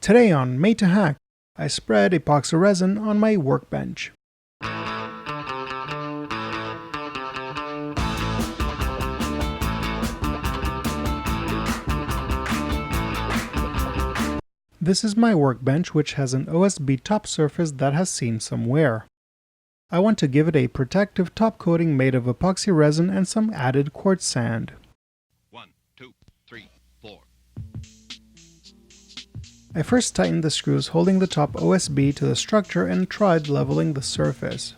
Today on Made to Hack, I spread epoxy resin on my workbench. This is my workbench, which has an OSB top surface that has seen some wear. I want to give it a protective top coating made of epoxy resin and some added quartz sand. 1, 2, 3, 4. I first tightened the screws holding the top OSB to the structure and tried leveling the surface.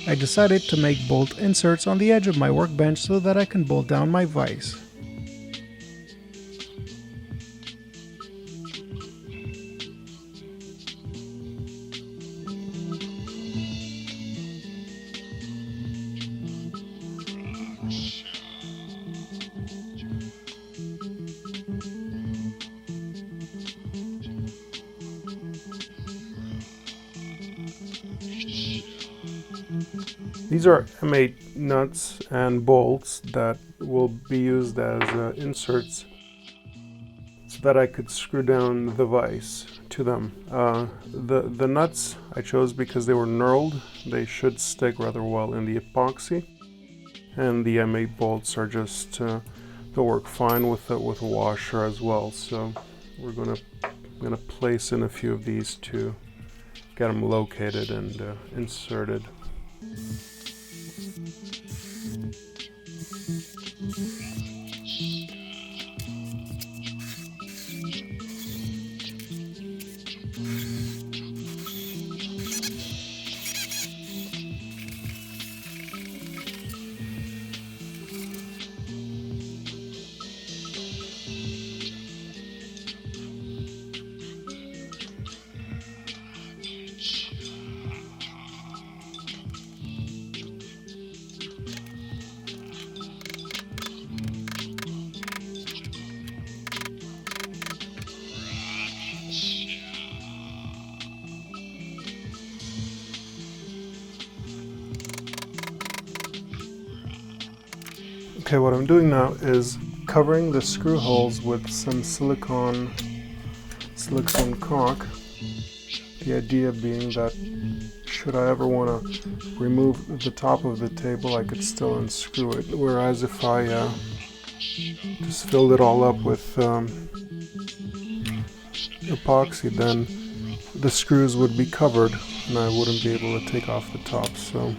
I decided to make bolt inserts on the edge of my workbench so that I can bolt down my vise. These are M8 nuts and bolts that will be used as inserts so that I could screw down the vise to them. The nuts I chose because they were knurled. They should stick rather well in the epoxy. And the M8 bolts are just, they'll work fine with a washer as well. So we're gonna place in a few of these to get them located and inserted. Okay, what I'm doing now is covering the screw holes with some silicone caulk. The idea being that should I ever want to remove the top of the table, I could still unscrew it. Whereas if I just filled it all up with epoxy, then the screws would be covered and I wouldn't be able to take off the top. So.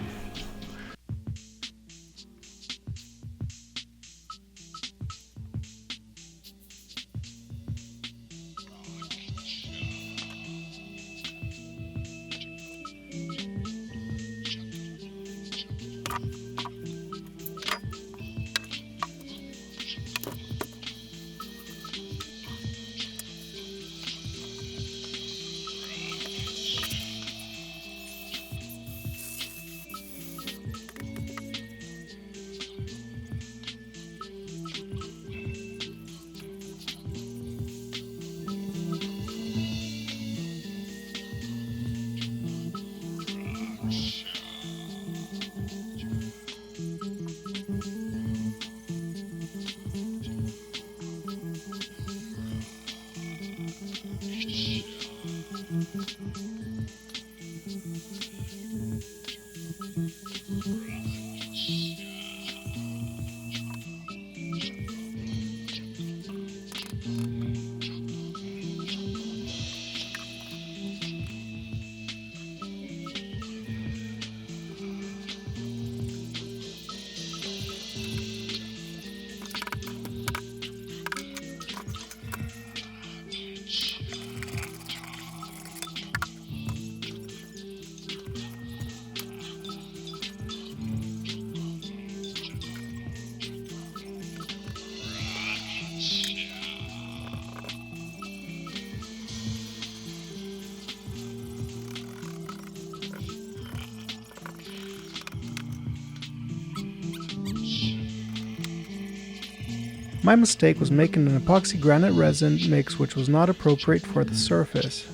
My mistake was making an epoxy granite resin mix which was not appropriate for the surface.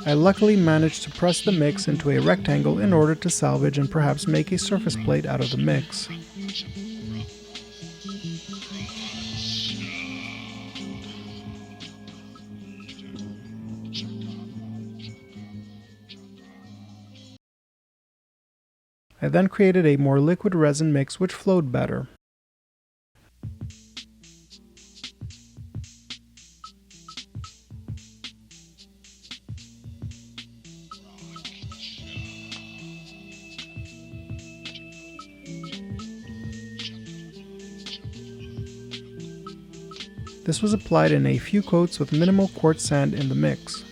I luckily managed to press the mix into a rectangle in order to salvage and perhaps make a surface plate out of the mix. I then created a more liquid resin mix which flowed better. This was applied in a few coats with minimal quartz sand in the mix.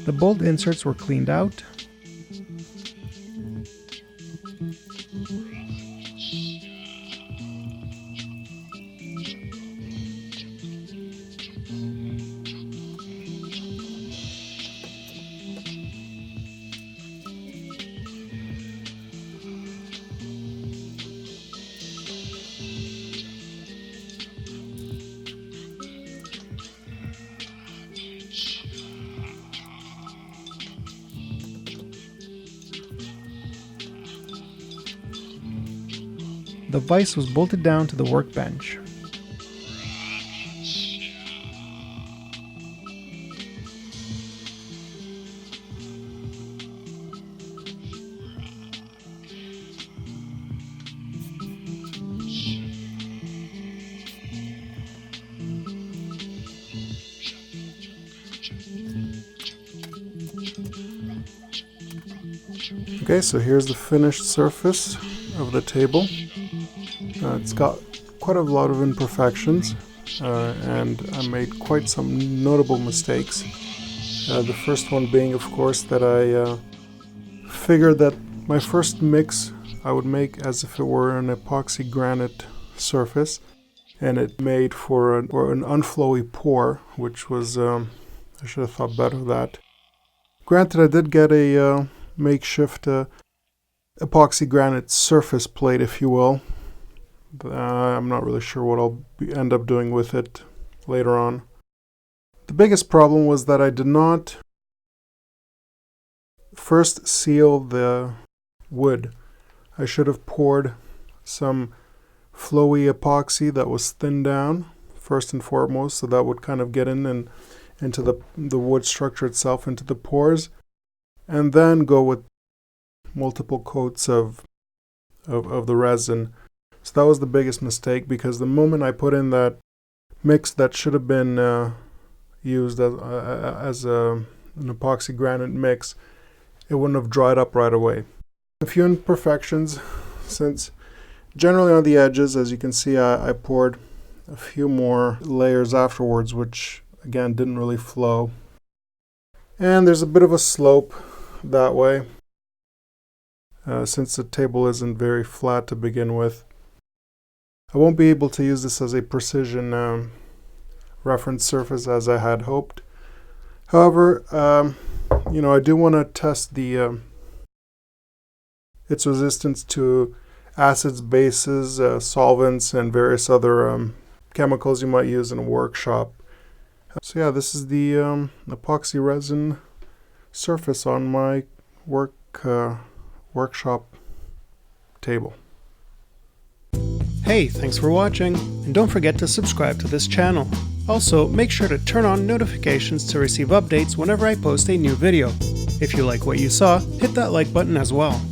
The bolt inserts were cleaned out. The vise was bolted down to the workbench. Okay, so here's the finished surface of the table. It's got quite a lot of imperfections, and I made quite some notable mistakes. The first one being, of course, that I figured that my first mix I would make as if it were an epoxy granite surface, and it made for an unflowy pour, which was, I should have thought better of that. Granted, I did get a makeshift epoxy granite surface plate, if you will. I'm not really sure what I'll end up doing with it later on. The biggest problem was that I did not first seal the wood. I should have poured some flowy epoxy that was thinned down first and foremost, so that would kind of get in and into the wood structure itself, into the pores, and then go with multiple coats of the resin. So that was the biggest mistake, because the moment I put in that mix that should have been used as an epoxy granite mix, it wouldn't have dried up right away. A few imperfections, since generally on the edges, as you can see, I poured a few more layers afterwards, which again didn't really flow. And there's a bit of a slope that way, since the table isn't very flat to begin with. I won't be able to use this as a precision reference surface as I had hoped. However, I do want to test its resistance to acids, bases, solvents, and various other chemicals you might use in a workshop. So yeah, this is the epoxy resin surface on my workshop table. Hey, thanks for watching, and don't forget to subscribe to this channel. Also, make sure to turn on notifications to receive updates whenever I post a new video. If you like what you saw, hit that like button as well.